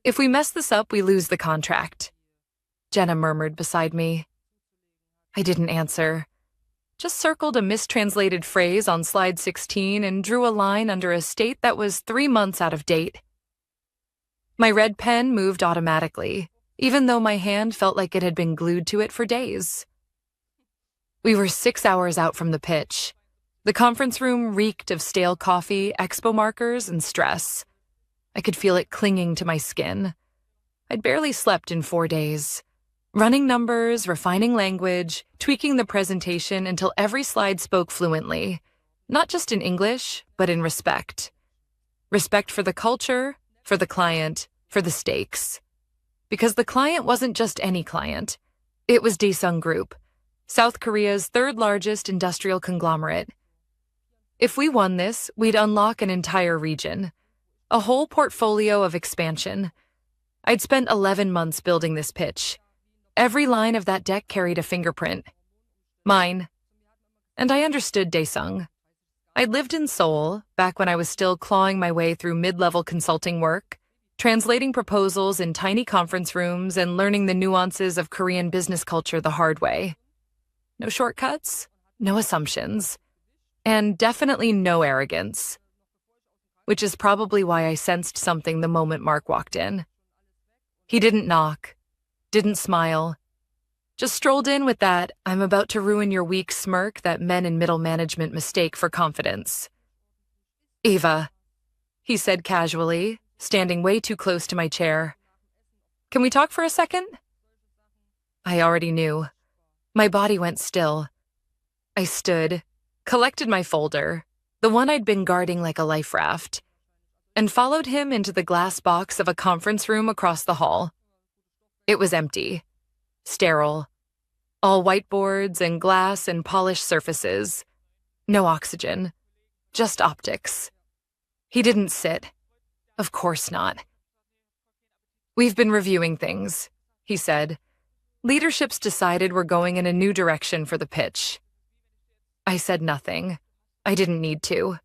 If we mess this up, we lose the contract, Jenna murmured beside me. I didn't answer, just circled a mistranslated phrase on slide 16 and drew a line under a state that was 3 months out of date. My red pen moved automatically, even though my hand felt like it had been glued to it for days. We were 6 hours out from the pitch. The conference room reeked of stale coffee, expo markers, and stress. I could feel it clinging to my skin. I'd barely slept in 4 days. Running numbers, refining language, tweaking the presentation until every slide spoke fluently, not just in English, but in respect. Respect for the culture, for the client, for the stakes. Because the client wasn't just any client. It was Daesung Group, South Korea's third largest industrial conglomerate. If we won this, we'd unlock an entire region, a whole portfolio of expansion. I'd spent 11 months building this pitch. Every line of that deck carried a fingerprint. Mine. And I understood Daesung. I'd lived in Seoul, back when I was still clawing my way through mid-level consulting work, translating proposals in tiny conference rooms and learning the nuances of Korean business culture the hard way. No shortcuts, no assumptions, and definitely no arrogance. Which is probably why I sensed something the moment Mark walked in. He didn't knock, didn't smile, just strolled in with that "I'm about to ruin your week" smirk that men in middle management mistake for confidence. "Eva," he said casually, standing way too close to my chair. "Can we talk for a second?" I already knew. My body went still. I stood, collected my folder, the one I'd been guarding like a life raft, and followed him into the glass box of a conference room across the hall. It was empty, sterile, all whiteboards and glass and polished surfaces. No oxygen, just optics. He didn't sit. Of course not. "We've been reviewing things," he said. "Leadership's decided we're going in a new direction for the pitch." I said nothing. I didn't need to.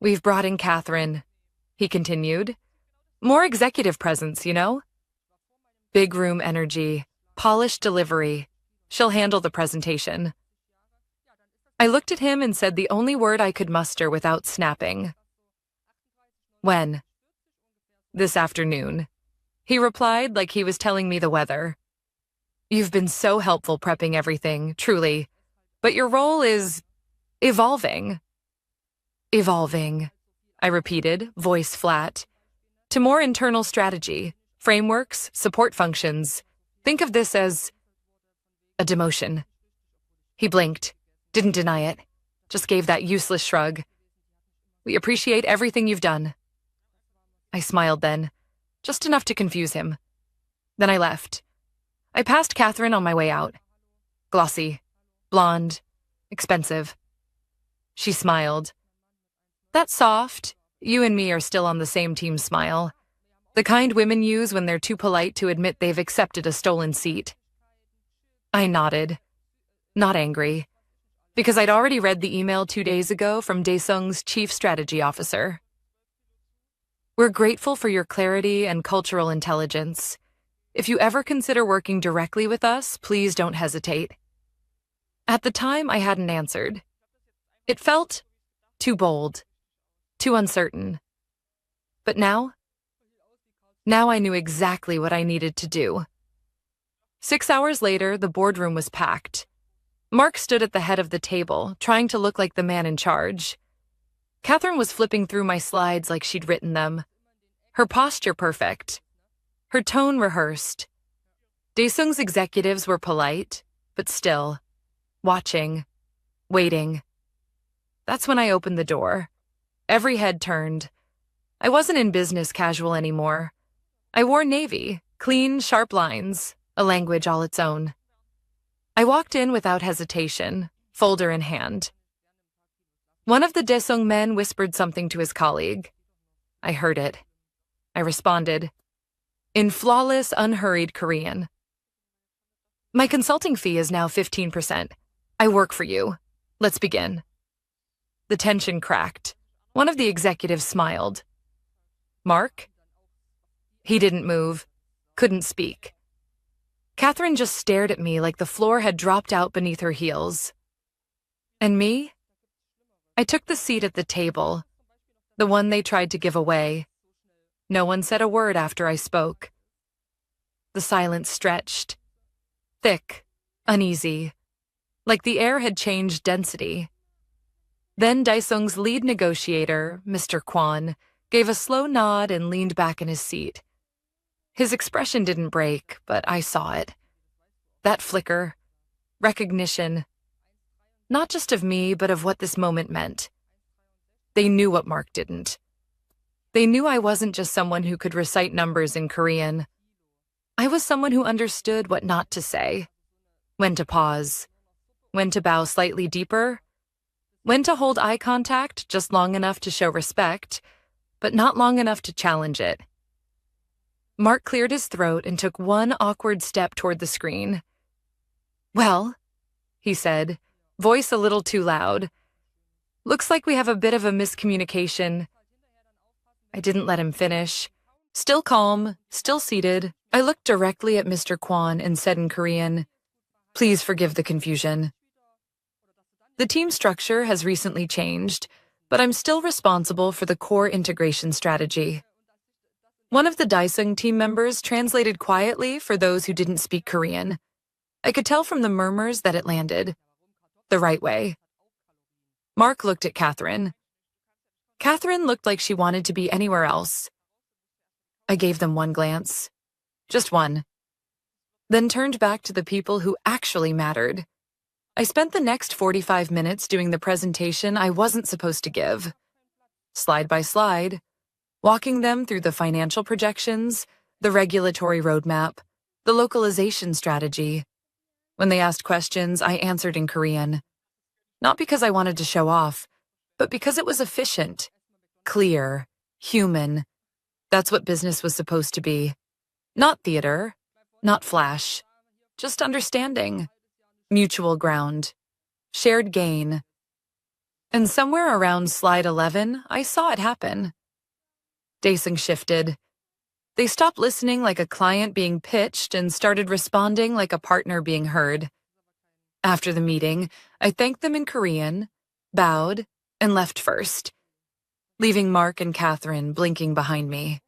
"We've brought in Catherine," he continued. "More executive presence, you know? Big room energy, polished delivery. She'll handle the presentation." I looked at him and said the only word I could muster without snapping. "When?" "This afternoon," he replied like he was telling me the weather. "You've been so helpful prepping everything, truly. But your role is evolving." "Evolving," I repeated, voice flat. "To more internal strategy, frameworks, support functions. Think of this as a demotion." He blinked, didn't deny it, just gave that useless shrug. "We appreciate everything you've done." I smiled then, just enough to confuse him. Then I left. I passed Catherine on my way out. Glossy, blonde, expensive. She smiled. That soft, "you and me are still on the same team" smile. The kind women use when they're too polite to admit they've accepted a stolen seat. I nodded, not angry, because I'd already read the email 2 days ago from Daesung's chief strategy officer. "We're grateful for your clarity and cultural intelligence. If you ever consider working directly with us, please don't hesitate." At the time, I hadn't answered. It felt too bold, too uncertain. But now I knew exactly what I needed to do. 6 hours later, the boardroom was packed. Mark stood at the head of the table, trying to look like the man in charge. Catherine was flipping through my slides like she'd written them. Her posture perfect. Her tone rehearsed. Daesung's executives were polite, but still. Watching. Waiting. That's when I opened the door. Every head turned. I wasn't in business casual anymore. I wore navy, clean, sharp lines, a language all its own. I walked in without hesitation, folder in hand. One of the Daesung men whispered something to his colleague. I heard it. I responded, in flawless, unhurried Korean. "My consulting fee is now 15%. I work for you. Let's begin." The tension cracked. One of the executives smiled. "Mark?" He didn't move, couldn't speak. Catherine just stared at me like the floor had dropped out beneath her heels. And me? I took the seat at the table, the one they tried to give away. No one said a word after I spoke. The silence stretched, thick, uneasy, like the air had changed density. Then Daesung's lead negotiator, Mr. Kwan, gave a slow nod and leaned back in his seat. His expression didn't break, but I saw it. That flicker, recognition, not just of me, but of what this moment meant. They knew what Mark didn't. They knew I wasn't just someone who could recite numbers in Korean. I was someone who understood what not to say, when to pause, when to bow slightly deeper, when to hold eye contact just long enough to show respect, but not long enough to challenge it. Mark cleared his throat and took one awkward step toward the screen. "Well," he said, voice a little too loud. "Looks like we have a bit of a miscommunication." I didn't let him finish. Still calm, still seated, I looked directly at Mr. Kwan and said in Korean, "Please forgive the confusion. The team structure has recently changed, but I'm still responsible for the core integration strategy." One of the Daesung team members translated quietly for those who didn't speak Korean. I could tell from the murmurs that it landed the right way. Mark looked at Catherine. Catherine looked like she wanted to be anywhere else. I gave them one glance, just one, then turned back to the people who actually mattered. I spent the next 45 minutes doing the presentation I wasn't supposed to give. Slide by slide, walking them through the financial projections, the regulatory roadmap, the localization strategy. When they asked questions, I answered in Korean. Not because I wanted to show off, but because it was efficient, clear, human. That's what business was supposed to be. Not theater, not flash, just understanding. Mutual ground, shared gain. And somewhere around slide 11, I saw it happen. Daesung shifted. They stopped listening like a client being pitched and started responding like a partner being heard. After the meeting, I thanked them in Korean, bowed, and left first, leaving Mark and Catherine blinking behind me.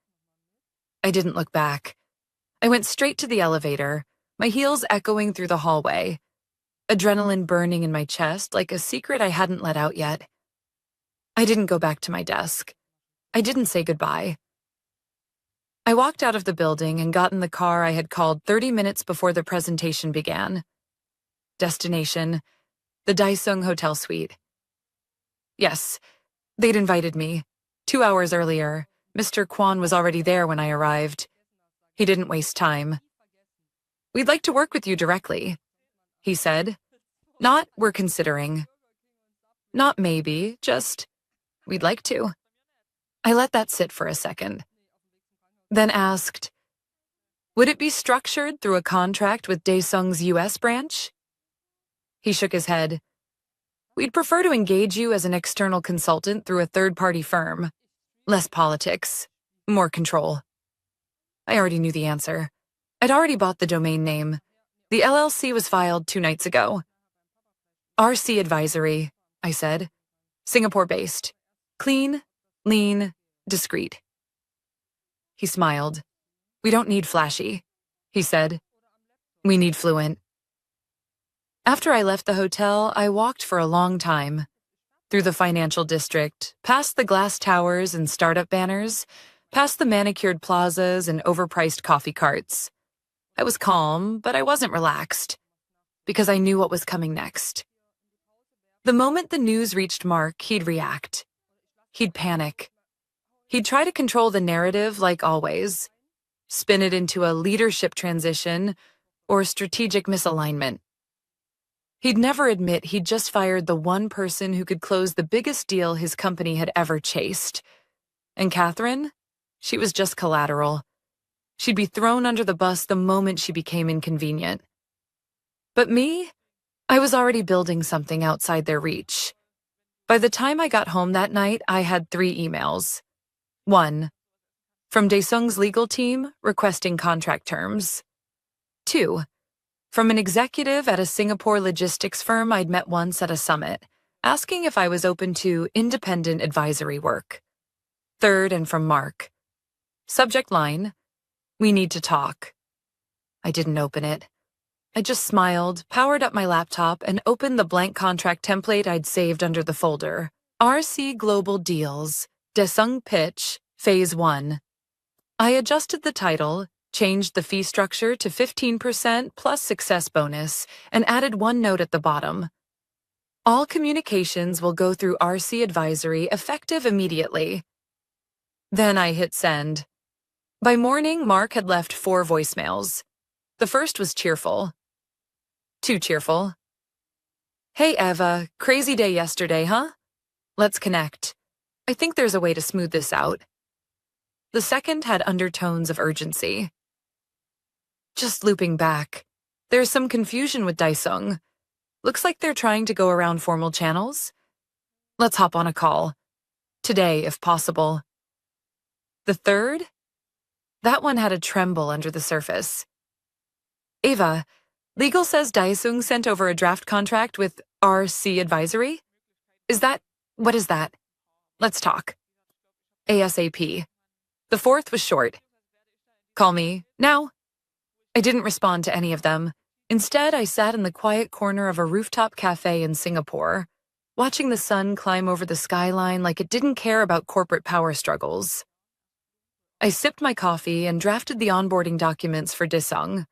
I didn't look back. I went straight to the elevator, my heels echoing through the hallway, adrenaline burning in my chest like a secret I hadn't let out yet. I didn't go back to my desk. I didn't say goodbye. I walked out of the building and got in the car I had called 30 minutes before the presentation began. Destination, the Daesung Hotel Suite. Yes, they'd invited me. 2 hours earlier, Mr. Kwan was already there when I arrived. He didn't waste time. "We'd like to work with you directly," he said. Not "we're considering." Not maybe, just "we'd like to." I let that sit for a second. Then asked, "Would it be structured through a contract with Daesung's US branch?" He shook his head. "We'd prefer to engage you as an external consultant through a third-party firm. Less politics, more control." I already knew the answer. I'd already bought the domain name. The LLC was filed 2 nights ago. "RC Advisory," I said. "Singapore-based. Clean, lean, discreet." He smiled. "We don't need flashy," he said. "We need fluent." After I left the hotel, I walked for a long time. Through the financial district, past the glass towers and startup banners, past the manicured plazas and overpriced coffee carts. I was calm, but I wasn't relaxed, because I knew what was coming next. The moment the news reached Mark, he'd react. He'd panic. He'd try to control the narrative like always, spin it into a leadership transition or strategic misalignment. He'd never admit he'd just fired the one person who could close the biggest deal his company had ever chased. And Catherine? She was just collateral. She'd be thrown under the bus the moment she became inconvenient. But me? I was already building something outside their reach. By the time I got home that night, I had 3 emails. 1. From Daesung's legal team, requesting contract terms. 2. From an executive at a Singapore logistics firm I'd met once at a summit, asking if I was open to independent advisory work. 3rd, and from Mark. Subject line, "We need to talk." I didn't open it. I just smiled, powered up my laptop, and opened the blank contract template I'd saved under the folder. RC Global Deals, Daesung Pitch, Phase 1. I adjusted the title, changed the fee structure to 15% plus success bonus, and added one note at the bottom. All communications will go through RC Advisory effective immediately. Then I hit send. By morning, Mark had left 4 voicemails. The first was cheerful. Too cheerful. "Hey Eva, crazy day yesterday, huh? Let's connect. I think there's a way to smooth this out." The second had undertones of urgency. "Just looping back. There's some confusion with Daesung. Looks like they're trying to go around formal channels. Let's hop on a call. Today, if possible." The third? That one had a tremble under the surface. "Ava, legal says Daesung sent over a draft contract with RC Advisory? What is that? Let's talk. ASAP." The fourth was short. "Call me, now." I didn't respond to any of them. Instead, I sat in the quiet corner of a rooftop cafe in Singapore, watching the sun climb over the skyline like it didn't care about corporate power struggles. I sipped my coffee and drafted the onboarding documents for Daesung,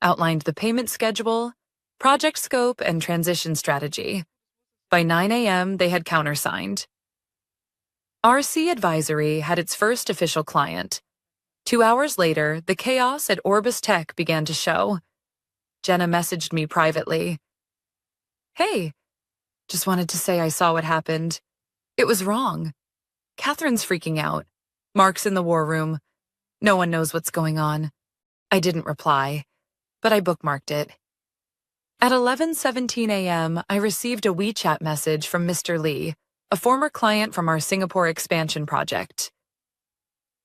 outlined the payment schedule, project scope, and transition strategy. By 9 a.m., they had countersigned. RC Advisory had its first official client. 2 hours later, the chaos at Orbis Tech began to show. Jenna messaged me privately. "Hey, just wanted to say I saw what happened. It was wrong. Catherine's freaking out. Mark's in the war room. No one knows what's going on." I didn't reply, but I bookmarked it. At 11:17 a.m., I received a WeChat message from Mr. Lee, a former client from our Singapore expansion project.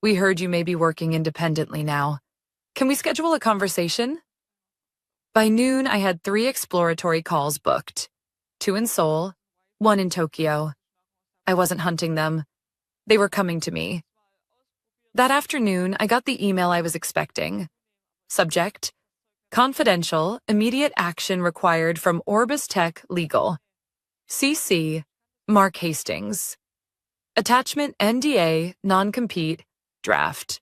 "We heard you may be working independently now. Can we schedule a conversation?" By noon, I had 3 exploratory calls booked. 2 in Seoul, 1 in Tokyo. I wasn't hunting them. They were coming to me. That afternoon, I got the email I was expecting. Subject, confidential, immediate action required from Orbis Tech Legal. CC, Mark Hastings. Attachment NDA, non-compete, draft.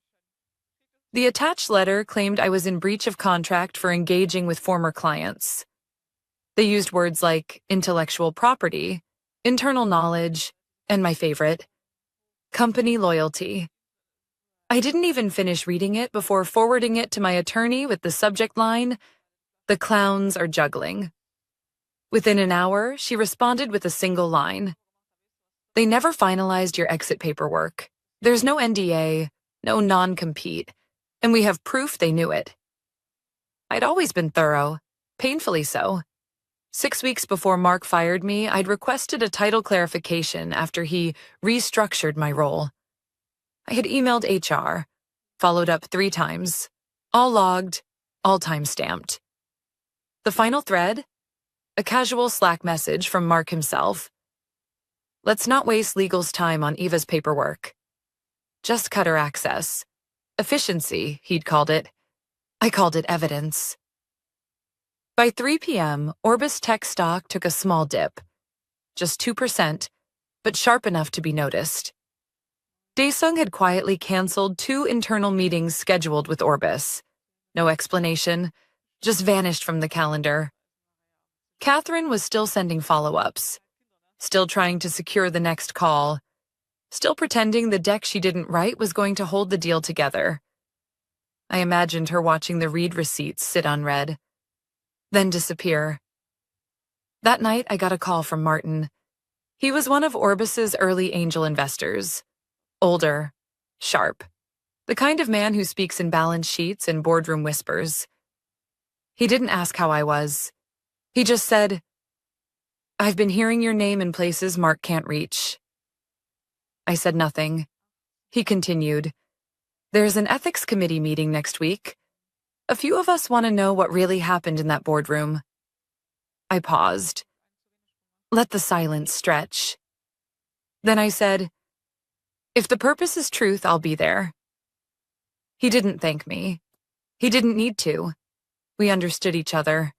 The attached letter claimed I was in breach of contract for engaging with former clients. They used words like intellectual property, internal knowledge, and my favorite, company loyalty. I didn't even finish reading it before forwarding it to my attorney with the subject line, "The clowns are juggling." Within an hour, she responded with a single line. "They never finalized your exit paperwork. There's no NDA, no non-compete, and we have proof they knew it." I'd always been thorough, painfully so. 6 weeks before Mark fired me, I'd requested a title clarification after he restructured my role. I had emailed HR, followed up 3 times, all logged, all time-stamped. The final thread? A casual Slack message from Mark himself. "Let's not waste legal's time on Eva's paperwork. Just cut her access. Efficiency, he'd called it. I called it evidence." By 3 p.m., Orbis Tech stock took a small dip. Just 2%, but sharp enough to be noticed. Daesung had quietly canceled 2 internal meetings scheduled with Orbis. No explanation, just vanished from the calendar. Catherine was still sending follow-ups, still trying to secure the next call, still pretending the deck she didn't write was going to hold the deal together. I imagined her watching the read receipts sit unread, then disappear. That night, I got a call from Martin. He was one of Orbis's early angel investors. Older, sharp, the kind of man who speaks in balance sheets and boardroom whispers. He didn't ask how I was. He just said, "I've been hearing your name in places Mark can't reach." I said nothing. He continued, There's an ethics committee meeting next week. A few of us want to know what really happened in that boardroom. I paused. Let the silence stretch. Then I said, if the purpose is truth, I'll be there. He didn't thank me. He didn't need to. We understood each other.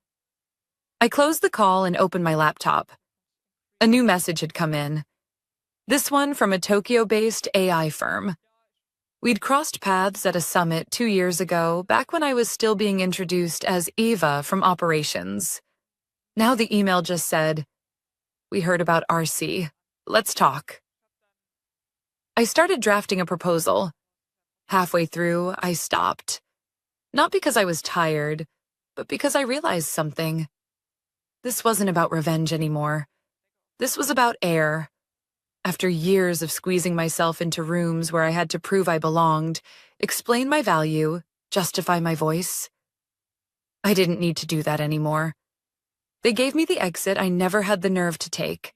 I closed the call and opened my laptop. A new message had come in. This one from a Tokyo-based AI firm. We'd crossed paths at a summit 2 years ago, back when I was still being introduced as Eva from operations. Now the email just said, we heard about RC. Let's talk. I started drafting a proposal. Halfway through, I stopped. Not because I was tired, but because I realized something. This wasn't about revenge anymore. This was about air. After years of squeezing myself into rooms where I had to prove I belonged, explain my value, justify my voice, I didn't need to do that anymore. They gave me the exit I never had the nerve to take.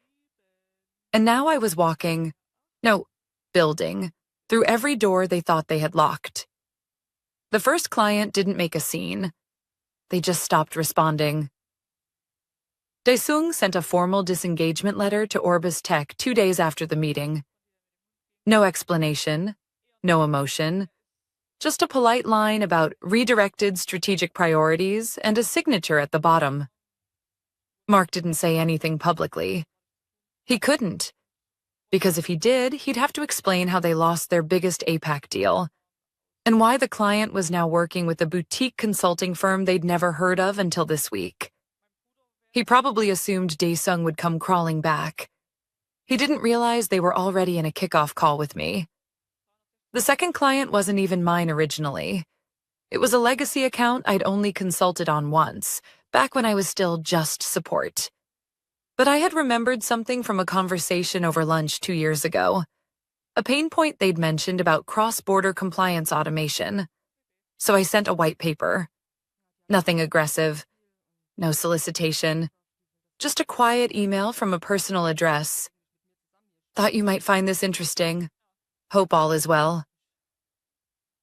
And now I was building, through every door they thought they had locked. The first client didn't make a scene. They just stopped responding. Daesung sent a formal disengagement letter to Orbis Tech 2 days after the meeting. No explanation, no emotion, just a polite line about redirected strategic priorities and a signature at the bottom. Mark didn't say anything publicly. He couldn't, because if he did, he'd have to explain how they lost their biggest APAC deal, and why the client was now working with a boutique consulting firm they'd never heard of until this week. He probably assumed Daesung would come crawling back. He didn't realize they were already in a kickoff call with me. The second client wasn't even mine originally. It was a legacy account I'd only consulted on once, back when I was still just support. But I had remembered something from a conversation over lunch 2 years ago. A pain point they'd mentioned about cross-border compliance automation. So I sent a white paper. Nothing aggressive. No solicitation. Just a quiet email from a personal address. Thought you might find this interesting. Hope all is well.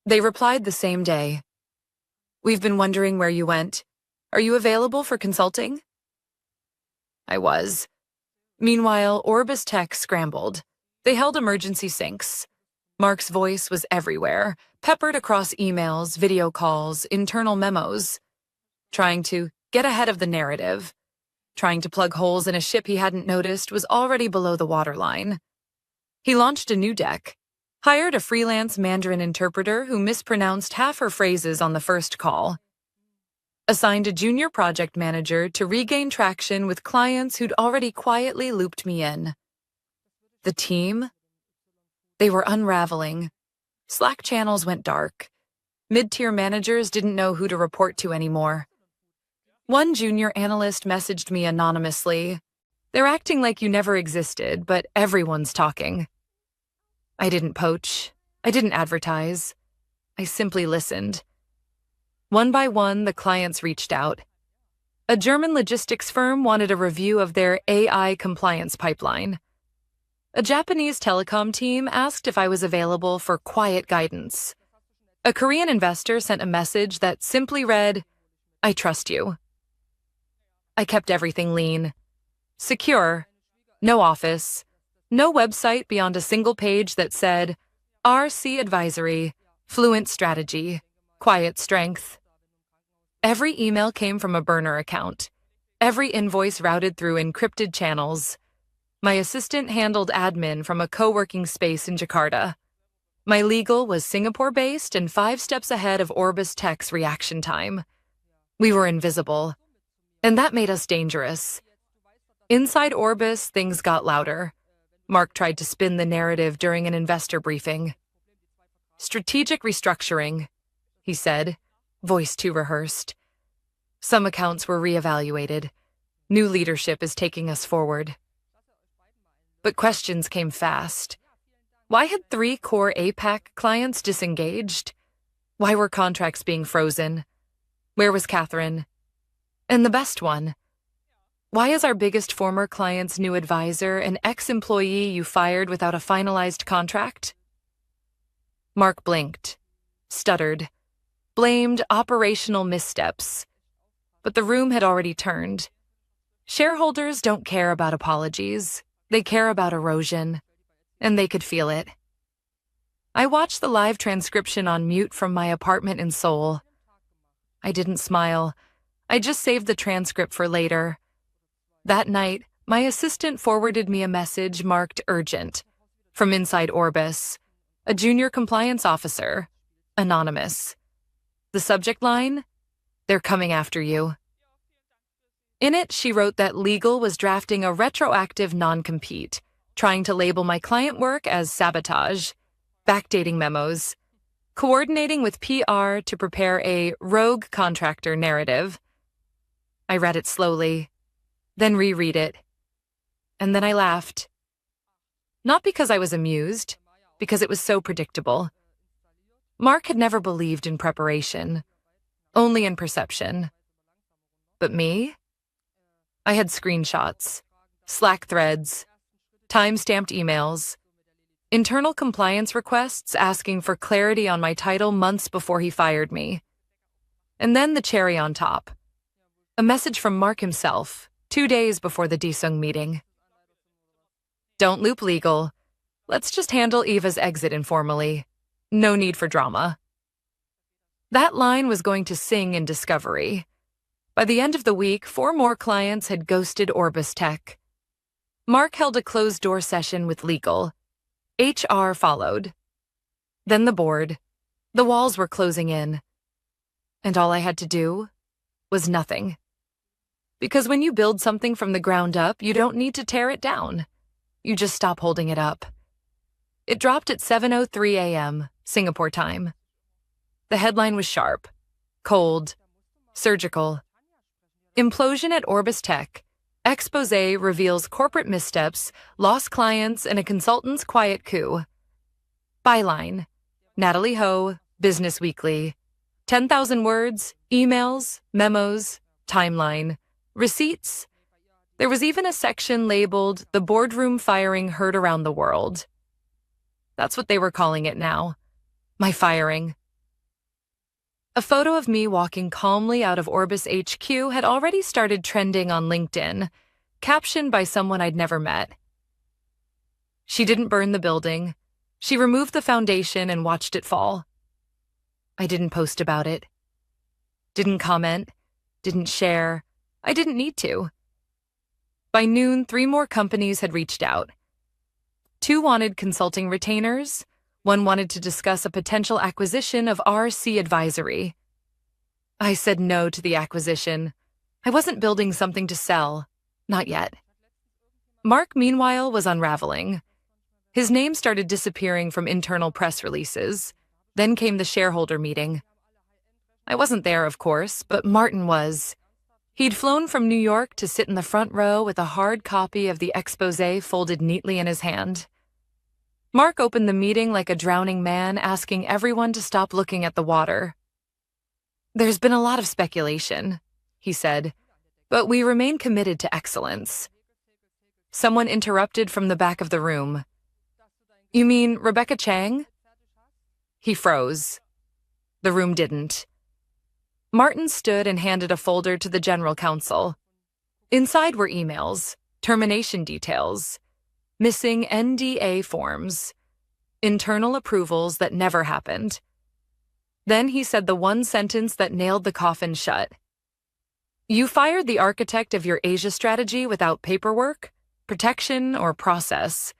They replied the same day. We've been wondering where you went. Are you available for consulting? I was. Meanwhile, Orbis Tech scrambled. They held emergency syncs. Mark's voice was everywhere, peppered across emails, video calls, internal memos. Trying to get ahead of the narrative. Trying to plug holes in a ship he hadn't noticed was already below the waterline. He launched a new deck, hired a freelance Mandarin interpreter who mispronounced half her phrases on the first call, assigned a junior project manager to regain traction with clients who'd already quietly looped me in. The team? They were unraveling. Slack channels went dark. Mid-tier managers didn't know who to report to anymore. One junior analyst messaged me anonymously. They're acting like you never existed, but everyone's talking. I didn't poach. I didn't advertise. I simply listened. One by one, the clients reached out. A German logistics firm wanted a review of their AI compliance pipeline. A Japanese telecom team asked if I was available for quiet guidance. A Korean investor sent a message that simply read, I trust you. I kept everything lean. Secure. No office. No website beyond a single page that said, RC Advisory, Fluent Strategy, Quiet Strength. Every email came from a burner account. Every invoice routed through encrypted channels. My assistant handled admin from a co-working space in Jakarta. My legal was Singapore-based and 5 steps ahead of Orbis Tech's reaction time. We were invisible. And that made us dangerous. Inside Orbis, things got louder. Mark tried to spin the narrative during an investor briefing. Strategic restructuring, he said, voice too rehearsed. Some accounts were reevaluated. New leadership is taking us forward. But questions came fast. Why had 3 core APAC clients disengaged? Why were contracts being frozen? Where was Catherine? And the best one. Why is our biggest former client's new advisor an ex-employee you fired without a finalized contract? Mark blinked. stuttered, blamed operational missteps. But the room had already turned. Shareholders don't care about apologies. They care about erosion, and they could feel it. I watched the live transcription on mute from my apartment in Seoul. I didn't smile. I just saved the transcript for later. That night, my assistant forwarded me a message marked urgent from inside Orbis, a junior compliance officer, anonymous. The subject line, "They're coming after you." In it, she wrote that legal was drafting a retroactive non-compete, trying to label my client work as sabotage, backdating memos, coordinating with PR to prepare a rogue contractor narrative. I read it slowly, then reread it, and then I laughed. Not because I was amused, because it was so predictable. Mark had never believed in preparation, only in perception. But me? I had screenshots, Slack threads, time-stamped emails, internal compliance requests asking for clarity on my title months before he fired me. And then the cherry on top, a message from Mark himself, 2 days before the Daesung meeting. "Don't loop legal. Let's just handle Eva's exit informally. No need for drama." That line was going to sing in Discovery. By the end of the week, 4 more clients had ghosted Orbis Tech. Mark held a closed-door session with legal. HR followed. Then the board. The walls were closing in. And all I had to do was nothing. Because when you build something from the ground up, you don't need to tear it down. You just stop holding it up. It dropped at 7:03 a.m., Singapore time. The headline was sharp, cold, surgical. Implosion at Orbis Tech. Exposé reveals corporate missteps, lost clients, and a consultant's quiet coup. Byline. Natalie Ho, Business Weekly. 10,000 words, emails, memos, timeline, receipts. There was even a section labeled "The Boardroom Firing Heard Around the World." That's what they were calling it now. My firing. A photo of me walking calmly out of Orbis HQ had already started trending on LinkedIn, captioned by someone I'd never met. She didn't burn the building. She removed the foundation and watched it fall. I didn't post about it. Didn't comment. Didn't share. I didn't need to. By noon, 3 more companies had reached out. 2 wanted consulting retainers. 1 wanted to discuss a potential acquisition of RC Advisory. I said no to the acquisition. I wasn't building something to sell. Not yet. Mark, meanwhile, was unraveling. His name started disappearing from internal press releases. Then came the shareholder meeting. I wasn't there, of course, but Martin was. He'd flown from New York to sit in the front row with a hard copy of the exposé folded neatly in his hand. Mark opened the meeting like a drowning man, asking everyone to stop looking at the water. "There's been a lot of speculation," he said, "but we remain committed to excellence." Someone interrupted from the back of the room. "You mean Rebecca Chang?" He froze. The room didn't. Martin stood and handed a folder to the general counsel. Inside were emails, termination details, missing NDA forms, internal approvals that never happened. Then he said the one sentence that nailed the coffin shut. "You fired the architect of your Asia strategy without paperwork, protection, or process,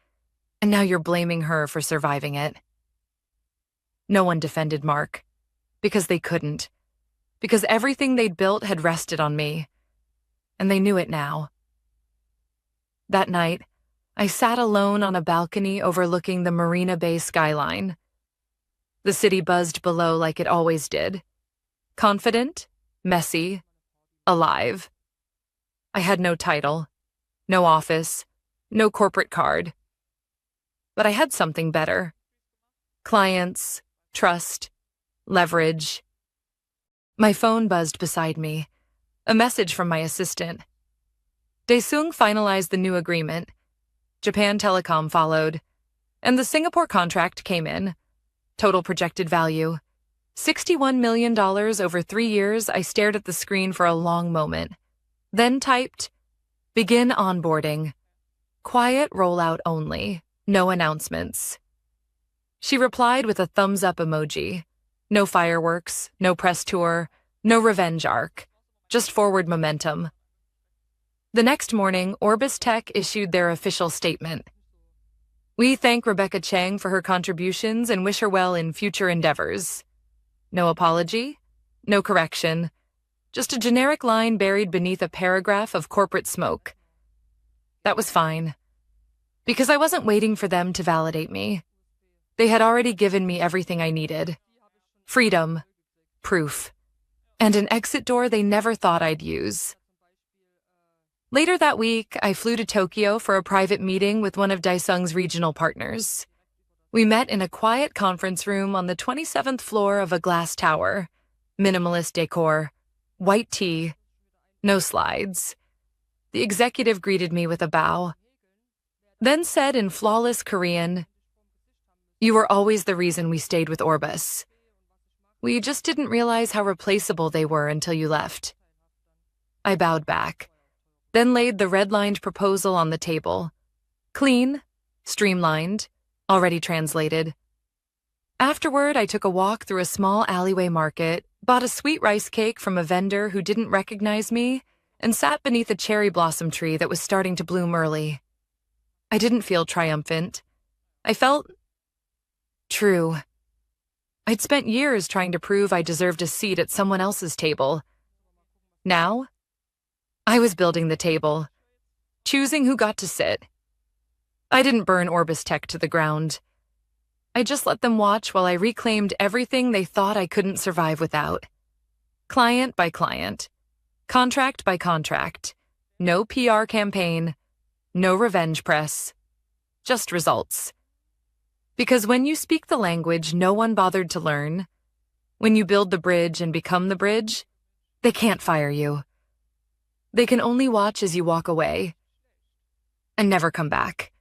and now you're blaming her for surviving it." No one defended Mark, because they couldn't, because everything they'd built had rested on me, and they knew it now. That night, I sat alone on a balcony overlooking the Marina Bay skyline. The city buzzed below like it always did. Confident, messy, alive. I had no title, no office, no corporate card. But I had something better. Clients, trust, leverage. My phone buzzed beside me. A message from my assistant. Daesung finalized the new agreement. Japan Telecom followed. And the Singapore contract came in. Total projected value, $61 million over 3 years. I stared at the screen for a long moment, then typed, "Begin onboarding. Quiet rollout only. No announcements." She replied with a thumbs up emoji. No fireworks, no press tour, no revenge arc, just forward momentum. The next morning, Orbis Tech issued their official statement. "We thank Rebecca Chang for her contributions and wish her well in future endeavors." No apology, no correction, just a generic line buried beneath a paragraph of corporate smoke. That was fine, because I wasn't waiting for them to validate me. They had already given me everything I needed. Freedom, proof, and an exit door they never thought I'd use. Later that week, I flew to Tokyo for a private meeting with one of Daisung's regional partners. We met in a quiet conference room on the 27th floor of a glass tower. Minimalist decor, white tea, no slides. The executive greeted me with a bow, then said in flawless Korean, "You were always the reason we stayed with Orbis. We just didn't realize how replaceable they were until you left." I bowed back, then laid the red-lined proposal on the table. Clean, streamlined, already translated. Afterward, I took a walk through a small alleyway market, bought a sweet rice cake from a vendor who didn't recognize me, and sat beneath a cherry blossom tree that was starting to bloom early. I didn't feel triumphant. I felt true. I'd spent years trying to prove I deserved a seat at someone else's table. Now, I was building the table, choosing who got to sit. I didn't burn Orbis Tech to the ground. I just let them watch while I reclaimed everything they thought I couldn't survive without. Client by client, contract by contract, no PR campaign, no revenge press, just results. Because when you speak the language no one bothered to learn, when you build the bridge and become the bridge, they can't fire you. They can only watch as you walk away and never come back.